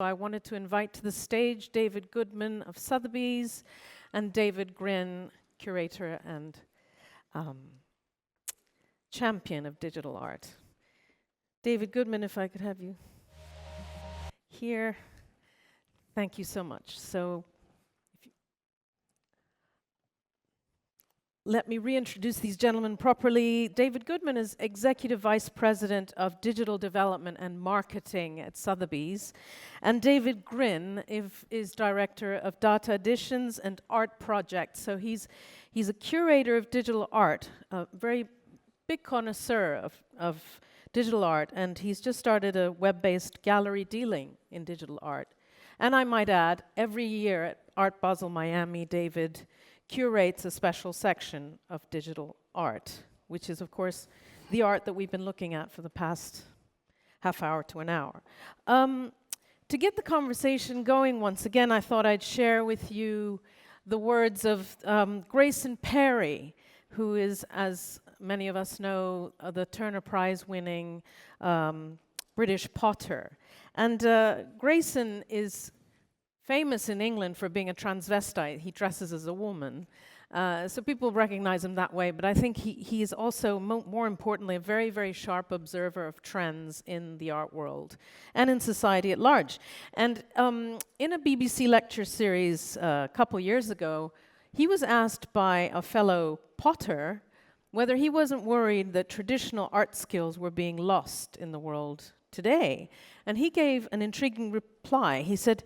I wanted to invite to the stage David Goodman of Sotheby's and David Grin, curator and champion of digital art. David Goodman, if I could have you here. Thank you so much. Let me reintroduce these gentlemen properly. David Goodman is Executive Vice President of Digital Development and Marketing at Sotheby's. And David Grin is Director of Data Editions and Art Projects. So he's a curator of digital art, a very big connoisseur of digital art, and he's just started a web-based gallery dealing in digital art. And I might add, every year at Art Basel Miami, David curates a special section of digital art, which is, of course, the art that we've been looking at for the past half hour to an hour. To get the conversation going once again, I thought I'd share with you the words of Grayson Perry, who is, as many of us know, the Turner Prize-winning British potter. And Grayson is famous in England for being a transvestite. He dresses as a woman. So people recognize him that way, but I think he is also, more importantly, a very, very sharp observer of trends in the art world and in society at large. And in a BBC lecture series a couple years ago, he was asked by a fellow potter whether he wasn't worried that traditional art skills were being lost in the world today. And he gave an intriguing reply. He said,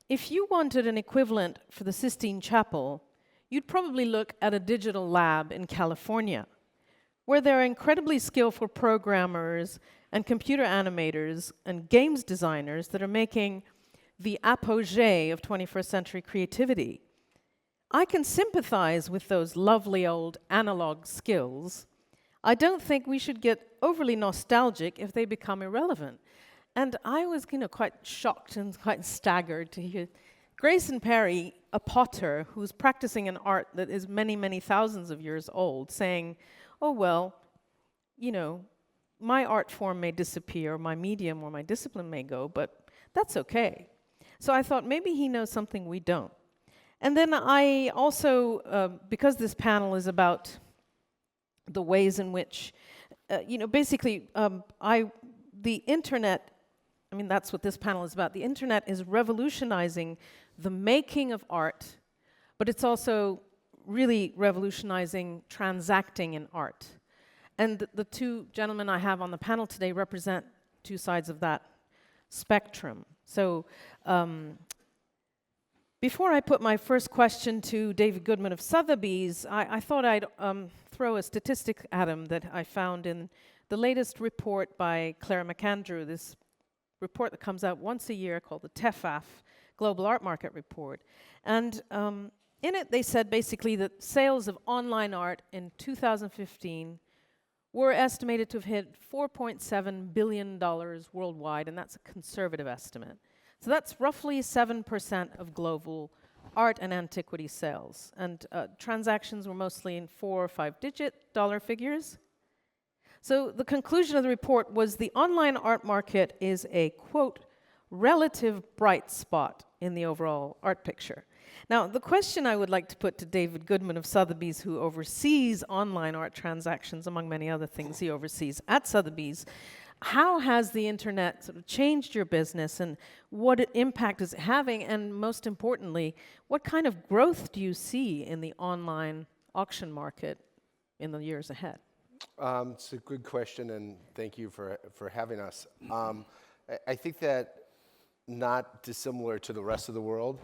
if you wanted an equivalent for the Sistine Chapel, you'd probably look at a digital lab in California, where there are incredibly skillful programmers and computer animators and games designers that are making the apogee of 21st century creativity. I can sympathize with those lovely old analog skills. I don't think we should get overly nostalgic if they become irrelevant. And I was quite shocked and quite staggered to hear Grayson Perry, a potter who's practicing an art that is many, many thousands of years old, saying, oh, well, you know, my art form may disappear, my medium or my discipline may go, but that's okay. So I thought maybe he knows something we don't. And then I also, because this panel is about the ways in which, basically, the internet, I mean, that's what this panel is about. The internet is revolutionizing the making of art, but it's also really revolutionizing transacting in art. And the two gentlemen I have on the panel today represent two sides of that spectrum. So before I put my first question to David Goodman of Sotheby's, I thought I'd throw a statistic at him that I found in the latest report by Claire McAndrew, this report that comes out once a year called the TEFAF Global Art Market Report. And in it, they said basically that sales of online art in 2015 were estimated to have hit $4.7 billion worldwide, and that's a conservative estimate. So that's roughly 7% of global art and antiquity sales. And transactions were mostly in 4 or 5-digit dollar figures. So the conclusion of the report was the online art market is a, quote, relative bright spot in the overall art picture. Now, the question I would like to put to David Goodman of Sotheby's, who oversees online art transactions, among many other things he oversees at Sotheby's, how has the internet sort of changed your business, and what impact is it having, and most importantly, what kind of growth do you see in the online auction market in the years ahead? It's a good question, and thank you for having us. I think that not dissimilar to the rest of the world,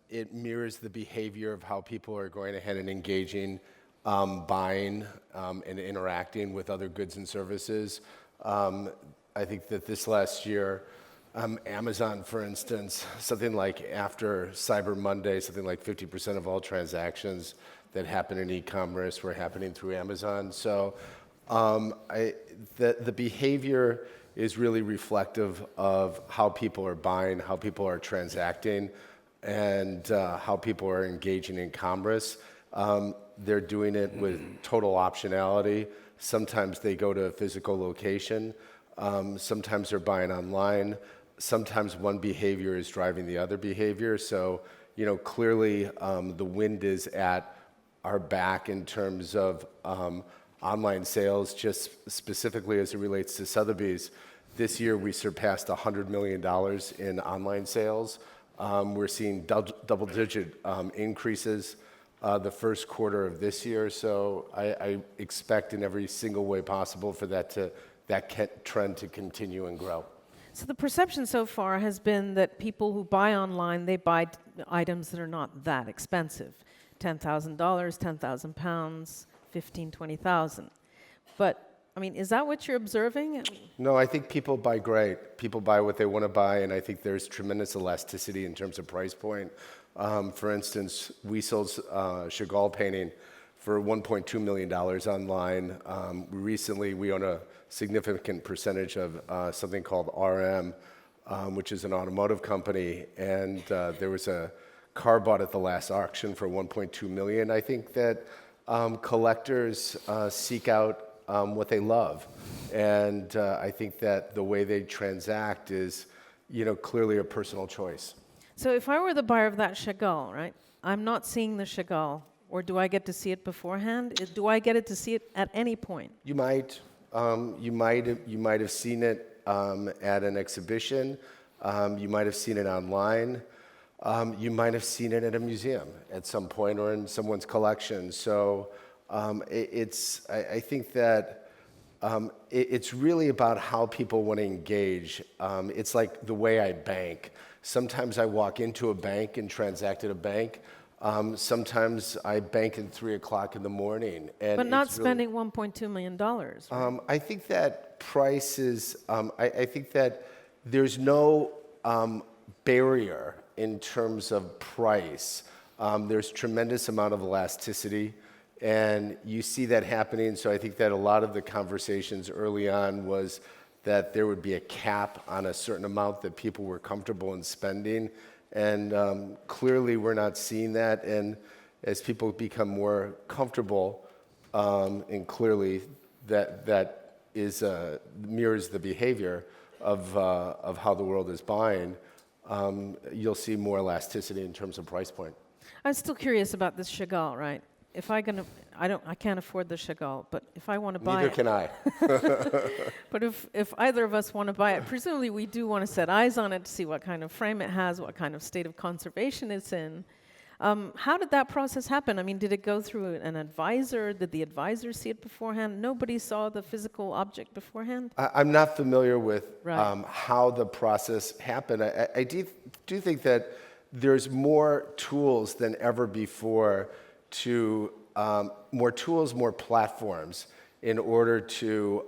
it mirrors the behavior of how people are going ahead and engaging, buying, and interacting with other goods and services. I think that this last year, Amazon, for instance, something like after Cyber Monday, something like 50% of all transactions that happen in e-commerce were happening through Amazon. So the behavior is really reflective of how people are buying, how people are transacting, and how people are engaging in commerce. They're doing it with total optionality. Sometimes they go to a physical location. Sometimes they're buying online. sometimes one behavior is driving the other behavior. So, clearly the wind is at our back in terms of online sales, just specifically as it relates to Sotheby's. This year we surpassed $100 million in online sales. We're seeing double-digit increases the first quarter of this year. So I expect in every single way possible for that trend to continue and grow. So the perception so far has been that people who buy online, they buy items that are not that expensive. $10,000, 10,000 pounds, 15, 20,000. But, I mean, is that what you're observing? No, I think people buy great. People buy what they want to buy, and I think there's tremendous elasticity in terms of price point. For instance, we sold Chagall painting for $1.2 million online. Recently, we own a significant percentage of something called RM, which is an automotive company, and there was a car bought at the last auction for $1.2 million. I think that collectors seek out what they love, and I think that the way they transact is, clearly a personal choice. So if I were the buyer of that Chagall, right, I'm not seeing the Chagall, or do I get to see it beforehand? Do I get to see it at any point? You might. You might have seen it at an exhibition. You might have seen it online. You might have seen it at a museum at some point or in someone's collection. So I think that it's really about how people want to engage. It's like the way I bank. Sometimes I walk into a bank and transact at a bank. Sometimes I bank at 3 o'clock in the morning. But not spending $1.2 million. Right? I think that price is, I think that there's no barrier in terms of price. There's tremendous amount of elasticity, and you see that happening. So I think that a lot of the conversations early on was that there would be a cap on a certain amount that people were comfortable in spending. And clearly we're not seeing that. And as people become more comfortable, and clearly that is mirrors the behavior of how the world is buying, you'll see more elasticity in terms of price point. I'm still curious about this Chagall, right? If I can't afford the Chagall, but if I want to buy Neither can I. But if either of us want to buy it, presumably we do want to set eyes on it to see what kind of frame it has, what kind of state of conservation it's in. How did that process happen? I mean, did it go through an advisor? Did the advisor see it beforehand? Nobody saw the physical object beforehand? I'm not familiar with Right. how the process happened. I do think that there's more tools than ever before to more platforms in order to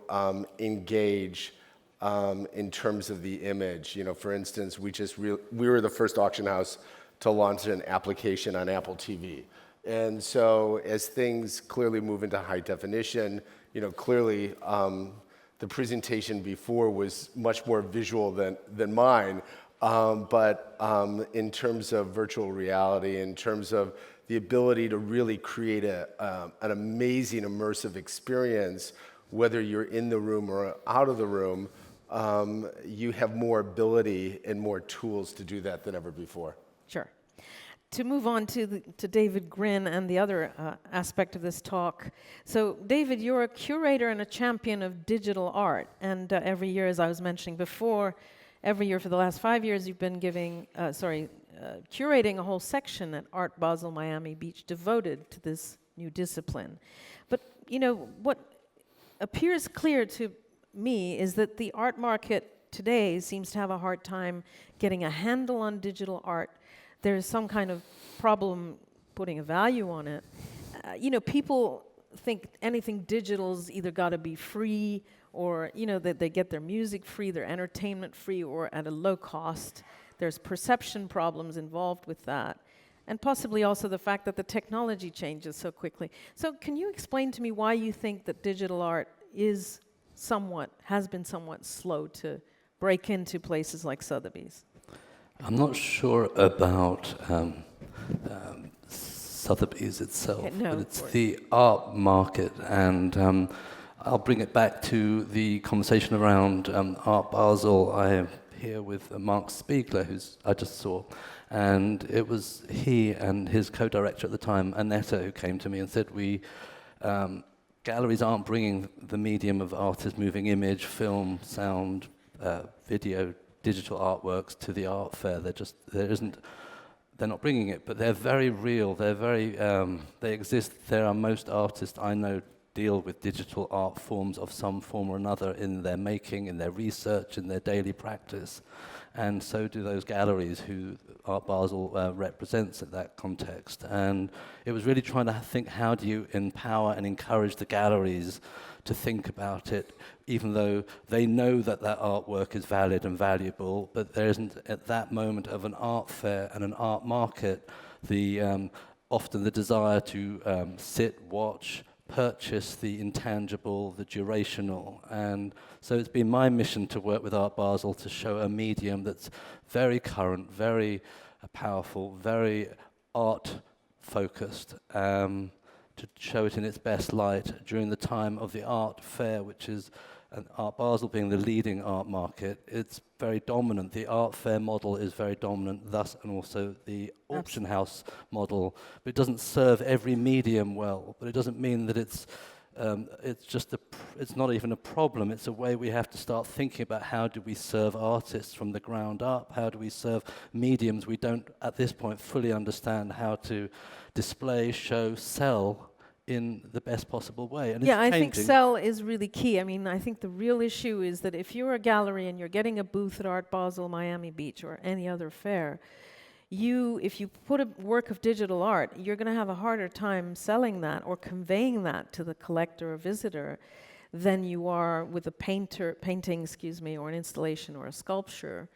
engage in terms of the image. For instance, we were the first auction house to launch an application on Apple TV. And so as things clearly move into high definition, clearly the presentation before was much more visual than mine. But in terms of virtual reality, in terms of the ability to really create an amazing immersive experience, whether you're in the room or out of the room, you have more ability and more tools to do that than ever before. Sure. To move on to David Grin and the other aspect of this talk. So, David, you're a curator and a champion of digital art. And every year, as I was mentioning before, every year for the last 5 years, you've been curating a whole section at Art Basel Miami Beach devoted to this new discipline. But, what appears clear to me is that the art market today seems to have a hard time getting a handle on digital art. There's some kind of problem putting a value on it. People think anything digital's either got to be free or, that they get their music free, their entertainment free, or at a low cost. There's perception problems involved with that. And possibly also the fact that the technology changes so quickly. So can you explain to me why you think that digital art has been somewhat slow to break into places like Sotheby's? I'm not sure about Sotheby's itself, no, but it's the art market, and I'll bring it back to the conversation around Art Basel. I here with Mark Spiegler, who's I just saw, and it was he and his co-director at the time, Annetta, who came to me and said, galleries aren't bringing the medium of artists moving image, film, sound, video, digital artworks to the art fair. They're not bringing it, but they're very real. They exist. Most artists I know deal with digital art forms of some form or another in their making, in their research, in their daily practice. And so do those galleries who Art Basel represents in that context. And it was really trying to think, how do you empower and encourage the galleries to think about it, even though they know that that artwork is valid and valuable, but there isn't, at that moment of an art fair and an art market, often the desire to sit, watch, purchase the intangible, the durational. And so it's been my mission to work with Art Basel to show a medium that's very current, very powerful, very art-focused, to show it in its best light during the time of the art fair, which is Art Basel being the leading art market. It's very dominant. The art fair model is very dominant, thus, and also the auction house model. But it doesn't serve every medium well. But it doesn't mean that it's not even a problem. It's a way we have to start thinking about, how do we serve artists from the ground up? How do we serve mediums we don't, at this point, fully understand how to display, show, sell in the best possible way. And I think sell is really key. I mean, I think the real issue is that if you're a gallery and you're getting a booth at Art Basel, Miami Beach, or any other fair, if you put a work of digital art, you're going to have a harder time selling that or conveying that to the collector or visitor than you are with a painting, or an installation or a sculpture.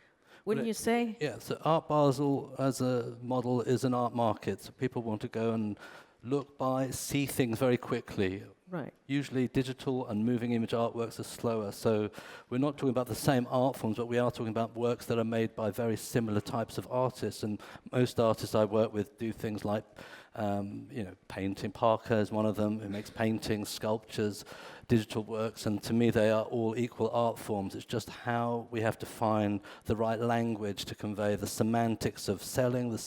Wouldn't you say? Yeah, so Art Basel as a model is an art market. So people want to go and look, buy, see things very quickly. Right. Usually digital and moving image artworks are slower, so we're not talking about the same art forms, but we are talking about works that are made by very similar types of artists. And most artists I work with do things like, painting. Parker is one of them, who makes paintings, sculptures, digital works, and to me they are all equal art forms. It's just how we have to find the right language to convey the semantics of selling,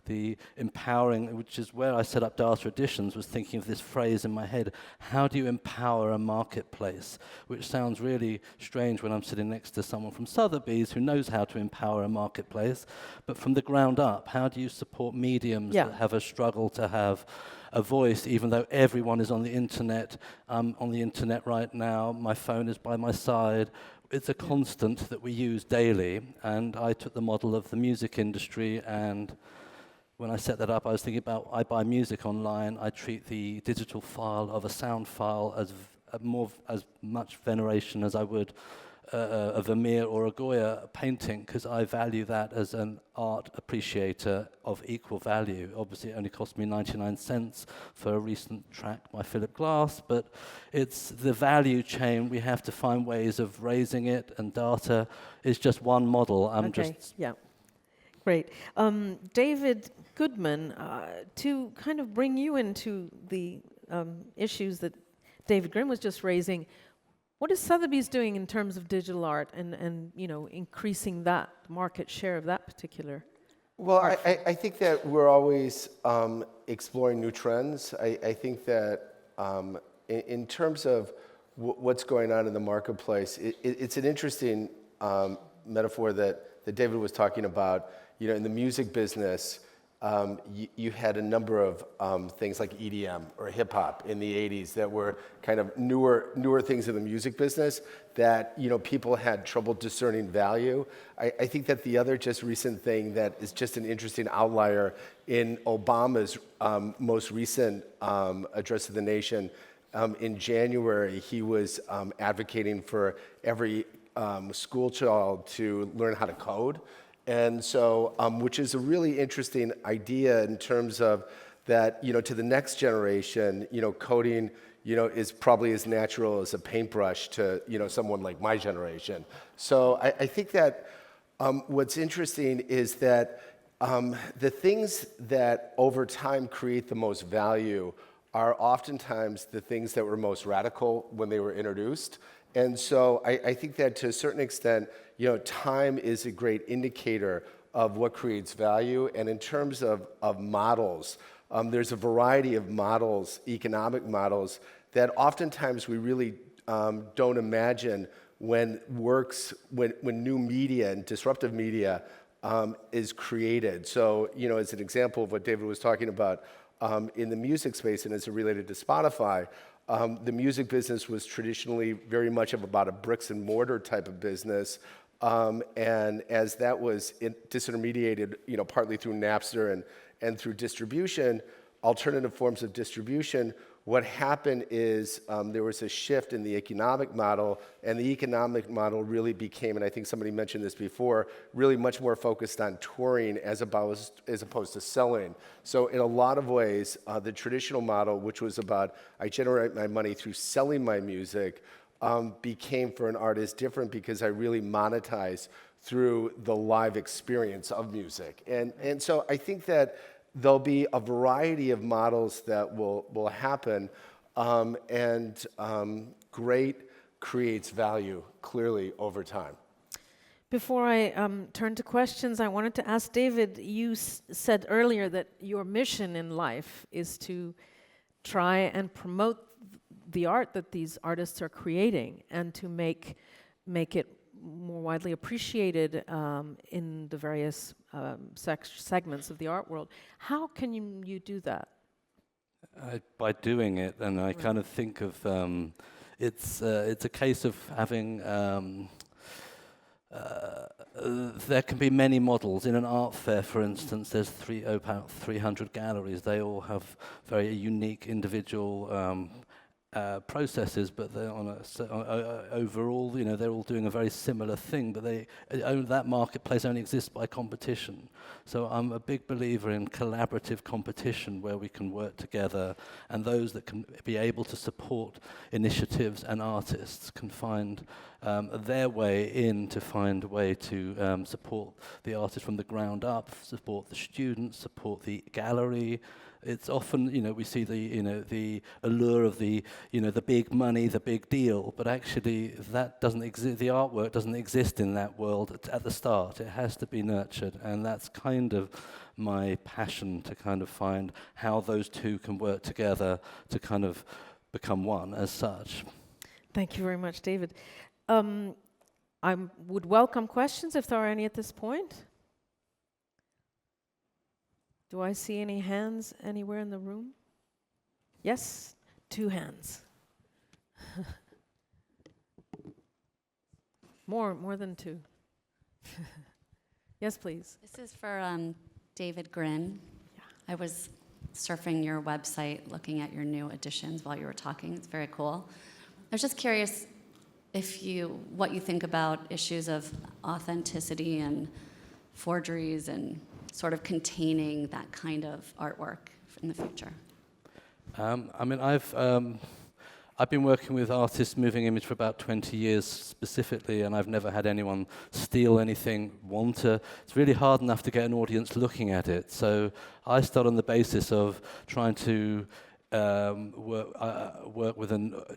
the empowering, which is where I set up Data Editions, was thinking of this phrase in my head: how do you empower a marketplace? Which sounds really strange when I'm sitting next to someone from Sotheby's who knows how to empower a marketplace, but from the ground up, how do you support mediums that have a struggle to have a voice, even though everyone is on the internet? I'm on the internet right now, my phone is by my side. It's a constant that we use daily, and I took the model of the music industry, and when I set that up, I was thinking about, I buy music online, I treat the digital file of a sound file as much veneration as I would a Vermeer or a Goya painting, because I value that as an art appreciator of equal value. Obviously, it only cost me 99 cents for a recent track by Philip Glass, but it's the value chain. We have to find ways of raising it, and data is just one model. Great. David Goodman, to kind of bring you into the issues that David Grimm was just raising, what is Sotheby's doing in terms of digital art and increasing that market share of that particular? Well, I think that we're always exploring new trends. I think that in terms of what's going on in the marketplace, it's an interesting metaphor that David was talking about. In the music business, you had a number of things like EDM or hip hop in the 80s that were kind of newer things in the music business that people had trouble discerning value. I think that the other just recent thing that is just an interesting outlier in Obama's most recent address to the nation in January, he was advocating for every school child to learn how to code. And so, which is a really interesting idea in terms of that, to the next generation, coding, is probably as natural as a paintbrush to, someone like my generation. So I think that what's interesting is that the things that over time create the most value are oftentimes the things that were most radical when they were introduced. And so I think that to a certain extent, time is a great indicator of what creates value. And in terms of models, there's a variety of models, economic models, that oftentimes we really don't imagine when new media and disruptive media is created. So, as an example of what David was talking about in the music space, and as it related to Spotify, the music business was traditionally very much about a bricks and mortar type of business. And as that was disintermediated, partly through Napster and through distribution, alternative forms of distribution, what happened is there was a shift in the economic model, and the economic model really became, and I think somebody mentioned this before, really much more focused on touring as opposed to selling. So in a lot of ways, the traditional model, which was about I generate my money through selling my music, became for an artist different because I really monetize through the live experience of music. And so I think that there'll be a variety of models that will happen, and great creates value clearly over time. Before I turn to questions, I wanted to ask David, you said earlier that your mission in life is to try and promote the art that these artists are creating and to make it more widely appreciated in the various segments of the art world. How can you do that? By doing it, and I kind of think of it's a case of having. There can be many models. In an art fair, for instance, there's about 300 galleries. They all have very unique individual processes, but they're overall, they're all doing a very similar thing, but that marketplace only exists by competition. So I'm a big believer in collaborative competition where we can work together, and those that can be able to support initiatives and artists can find their way in to find a way to support the artist from the ground up, support the students, support the gallery. It's often, we see the allure of the big money, the big deal, but actually that doesn't exist. The artwork doesn't exist in that world at the start. It has to be nurtured, and that's kind of my passion, to kind of find how those two can work together to kind of become one as such. Thank you very much, David. I would welcome questions if there are any at this point. Do I see any hands anywhere in the room? Yes, 2 hands. More than 2. Yes, please. This is for David Grin. Yeah. I was surfing your website, looking at your new editions while you were talking. It's very cool. I was just curious what you think about issues of authenticity and forgeries and sort of containing that kind of artwork in the future. I've been working with artists moving image for about 20 years specifically, and I've never had anyone steal anything, it's really hard enough to get an audience looking at it. So I start on the basis of trying to work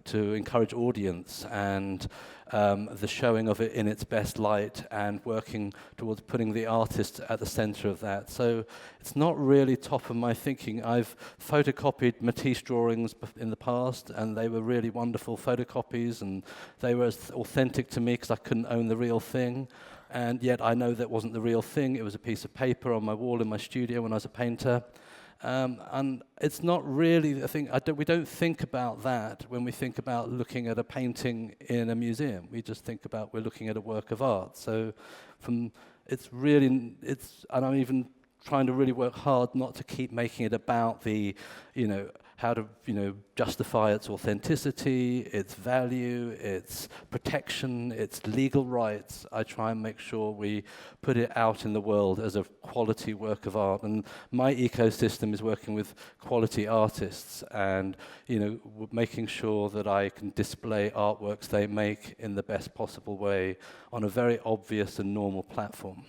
to encourage audience and the showing of it in its best light, and working towards putting the artist at the center of that. So it's not really top of my thinking. I've photocopied Matisse drawings in the past, and they were really wonderful photocopies, and they were as authentic to me because I couldn't own the real thing. And yet I know that wasn't the real thing. It was a piece of paper on my wall in my studio when I was a painter. And it's not really a thing. We don't think about that when we think about looking at a painting in a museum. We just think about we're looking at a work of art. So and I'm even trying to really work hard not to keep making it about the, how to, justify its authenticity, its value, its protection, its legal rights. I try and make sure we put it out in the world as a quality work of art. And my ecosystem is working with quality artists and, making sure that I can display artworks they make in the best possible way on a very obvious and normal platform.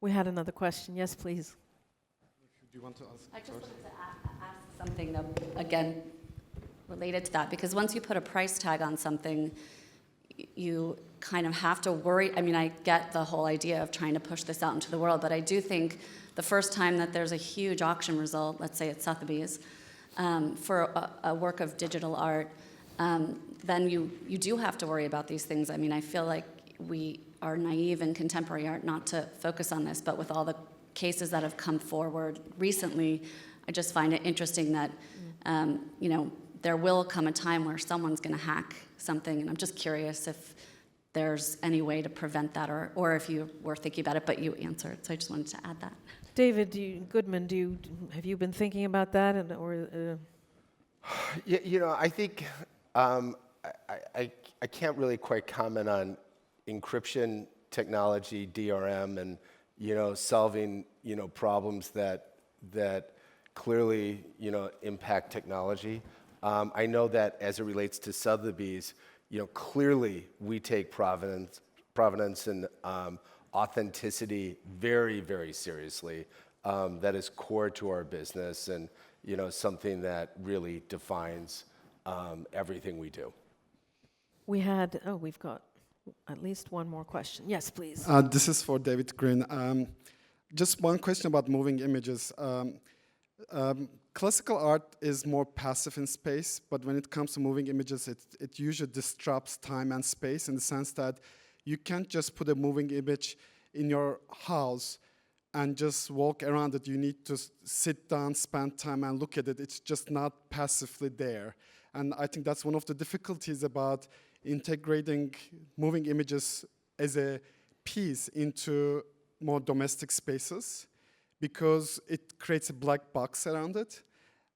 We had another question. Yes, please. Do you want to ask I just first? wanted to ask something, though, again, related to that, because once you put a price tag on something, you kind of have to worry. I mean, I get the whole idea of trying to push this out into the world, but I do think the first time that there's a huge auction result, let's say at Sotheby's, for a work of digital art, then you do have to worry about these things. I mean, I feel like we are naive in contemporary art not to focus on this, but with all the cases that have come forward recently, I just find it interesting that, you know, there will come a time where someone's going to hack something, and I'm just curious if there's any way to prevent that, or if you were thinking about it, but you answered, so I just wanted to add that. David Goodman, have you been thinking about that, Yeah, you know, I think I can't really quite comment on encryption technology, DRM, and solving problems that clearly impact technology. I know that as it relates to Sotheby's, clearly we take provenance and authenticity very, very seriously. That is core to our business, and something that really defines everything we do. We've got at least one more question. Yes, please. This is for David Green. Just one question about moving images. Classical art is more passive in space, but when it comes to moving images, it usually disrupts time and space in the sense that you can't just put a moving image in your house and just walk around it. You need to sit down, spend time, and look at it. It's just not passively there. And I think that's one of the difficulties about integrating moving images as a piece into more domestic spaces, because it creates a black box around it,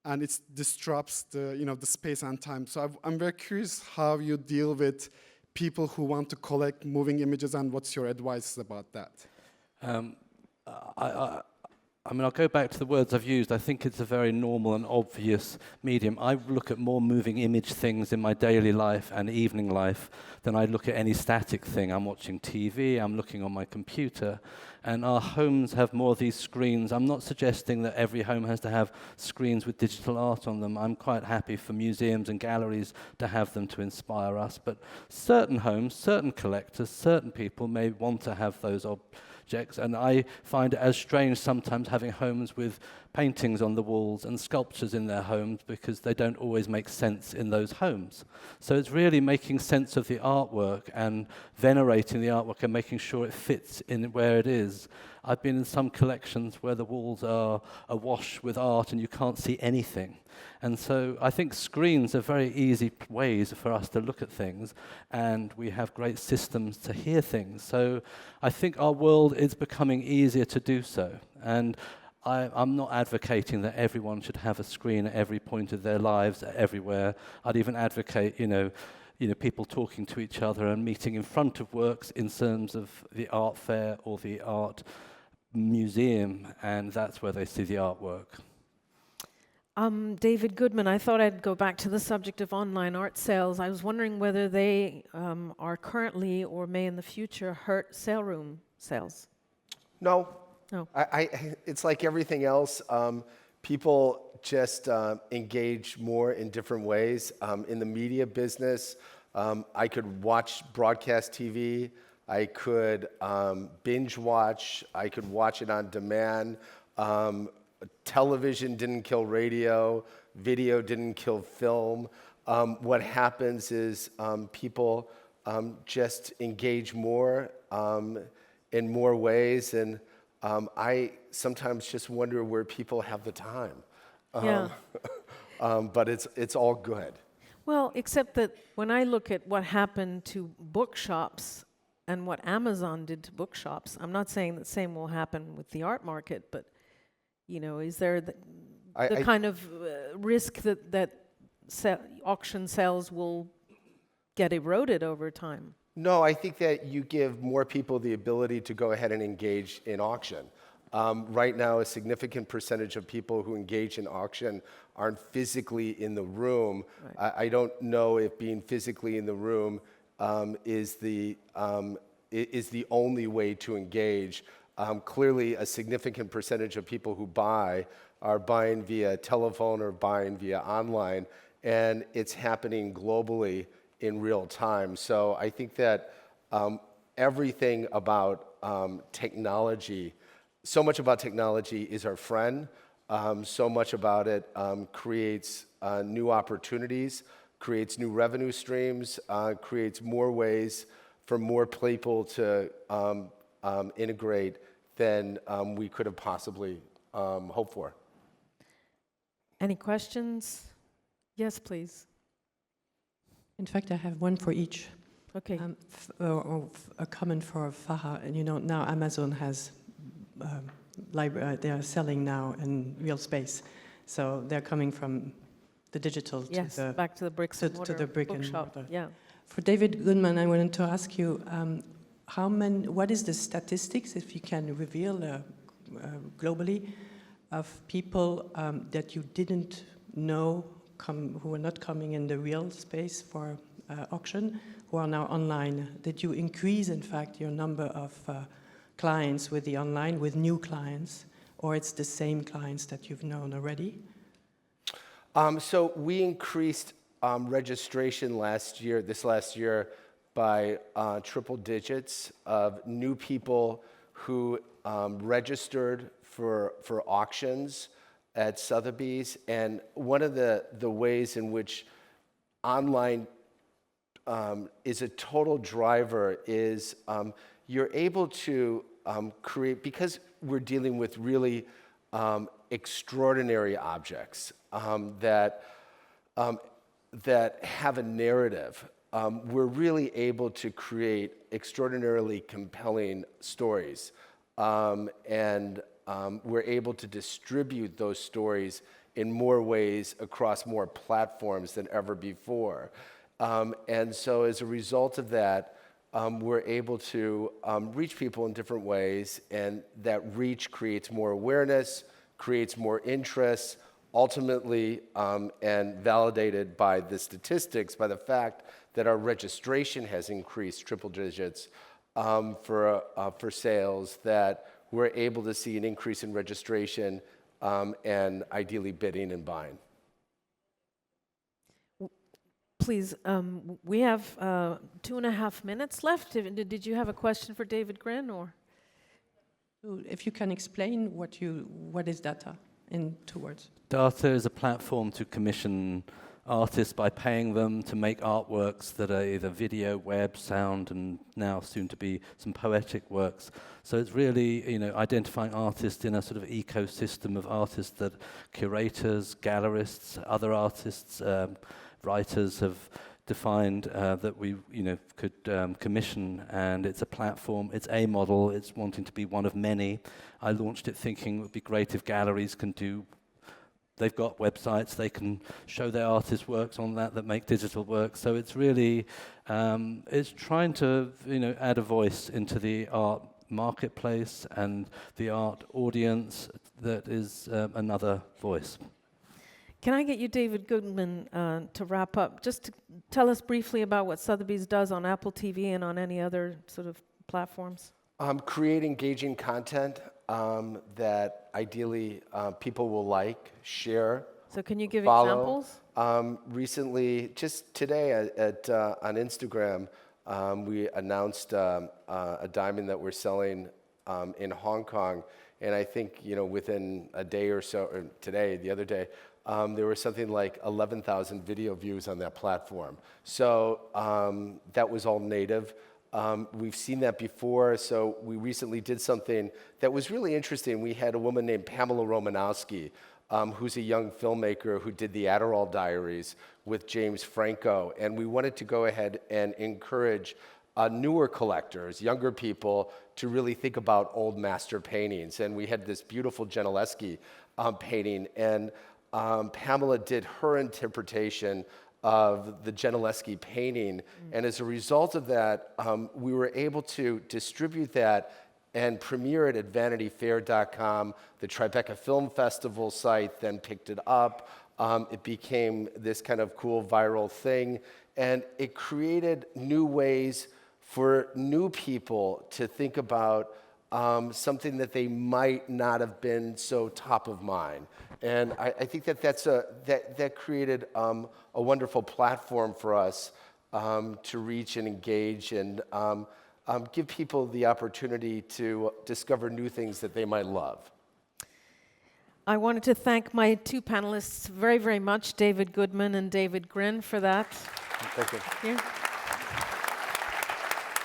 and it disrupts the space and time. So I'm very curious how you deal with people who want to collect moving images, and what's your advice about that? I mean, I'll go back to the words I've used. I think it's a very normal and obvious medium. I look at more moving image things in my daily life and evening life than I look at any static thing. I'm watching TV, I'm looking on my computer, and our homes have more of these screens. I'm not suggesting that every home has to have screens with digital art on them. I'm quite happy for museums and galleries to have them to inspire us, but certain homes, certain collectors, certain people may want to have those objects, and I find it as strange sometimes having homes with paintings on the walls and sculptures in their homes, because they don't always make sense in those homes. So it's really making sense of the artwork and venerating the artwork and making sure it fits in where it is. I've been in some collections where the walls are awash with art and you can't see anything. And so I think screens are very easy ways for us to look at things, and we have great systems to hear things. So I think our world is becoming easier to do so. And I'm not advocating that everyone should have a screen at every point of their lives, everywhere. I'd even advocate, people talking to each other and meeting in front of works in terms of the art fair or the art museum, and that's where they see the artwork. David Goodman, I thought I'd go back to the subject of online art sales. I was wondering whether they are currently or may in the future hurt sale room sales. No. No. It's like everything else. People just engage more in different ways. In the media business, I could watch broadcast TV. I could binge watch. I could watch it on demand. Television didn't kill radio. Video didn't kill film. What happens is people just engage more in more ways, and I sometimes just wonder where people have the time. But it's all good. Well, except that when I look at what happened to bookshops and what Amazon did to bookshops, I'm not saying the same will happen with the art market, but is there the kind of risk that auction sales will get eroded over time? No, I think that you give more people the ability to go ahead and engage in auction. Right now, a significant percentage of people who engage in auction aren't physically in the room. Right. I don't know if being physically in the room is the only way to engage. Clearly, a significant percentage of people who buy are buying via telephone or buying via online, and it's happening globally in real time. So I think that everything about technology, so much about technology is our friend. So much about it creates new opportunities, creates new revenue streams, creates more ways for more people to integrate than we could have possibly hoped for. Any questions? Yes, please. In fact, I have one for each. Okay. A comment for Farah. And you know, now Amazon has they are selling now in real space, so they're coming from the digital Yes, to the back to the bricks and mortar to the brick and bookshop. mortar. Yeah. For David Goodman, I wanted to ask you what is the statistics, if you can reveal globally, of people that you didn't know who are not coming in the real space for auction, who are now online? Did you increase, in fact, your number of clients with the online, with new clients, or it's the same clients that you've known already? So we increased registration this last year, by triple digits of new people who registered for auctions at Sotheby's. And one of the ways in which online is a total driver is you're able to create, because we're dealing with really extraordinary objects that have a narrative. We're really able to create extraordinarily compelling stories, and we're able to distribute those stories in more ways across more platforms than ever before. And so as a result of that, we're able to reach people in different ways, and that reach creates more awareness, creates more interest, ultimately, and validated by the statistics, by the fact that our registration has increased triple digits for sales, that we're able to see an increase in registration and ideally bidding and buying. Please, we have 2.5 minutes left. Did you have a question for David Grin, or? If you can explain what is data in 2 words. Data is a platform to commission artists by paying them to make artworks that are either video, web, sound, and now soon to be some poetic works. So it's really, identifying artists in a sort of ecosystem of artists that curators, gallerists, other artists, writers have defined that we, could commission, and it's a platform, it's a model, it's wanting to be one of many. I launched it thinking it would be great if galleries can do. They've got websites, they can show their artists' works on that make digital works. So it's really, it's trying to, add a voice into the art marketplace and the art audience that is another voice. Can I get you, David Goodman, to wrap up? Just to tell us briefly about what Sotheby's does on Apple TV and on any other sort of platforms. Create engaging content that ideally people will like, share. So can you give follow. examples? Recently, just today on Instagram, we announced a diamond that we're selling in Hong Kong, and I think within a day or so, or today, the other day, there was something like 11,000 video views on that platform. So that was all native. We've seen that before, so we recently did something that was really interesting. We had a woman named Pamela Romanowski, who's a young filmmaker who did the Adderall Diaries with James Franco, and we wanted to go ahead and encourage newer collectors, younger people, to really think about old master paintings. And we had this beautiful Gentileschi painting, and Pamela did her interpretation of the Gentileschi painting, and as a result of that, we were able to distribute that and premiere it at VanityFair.com. The Tribeca Film Festival site then picked it up. It became this kind of cool viral thing, and it created new ways for new people to think about something that they might not have been so top of mind. And I think that created a wonderful platform for us to reach and engage and give people the opportunity to discover new things that they might love. I wanted to thank my two panelists very, very much, David Goodman and David Grin, for that. Thank you. Thank you.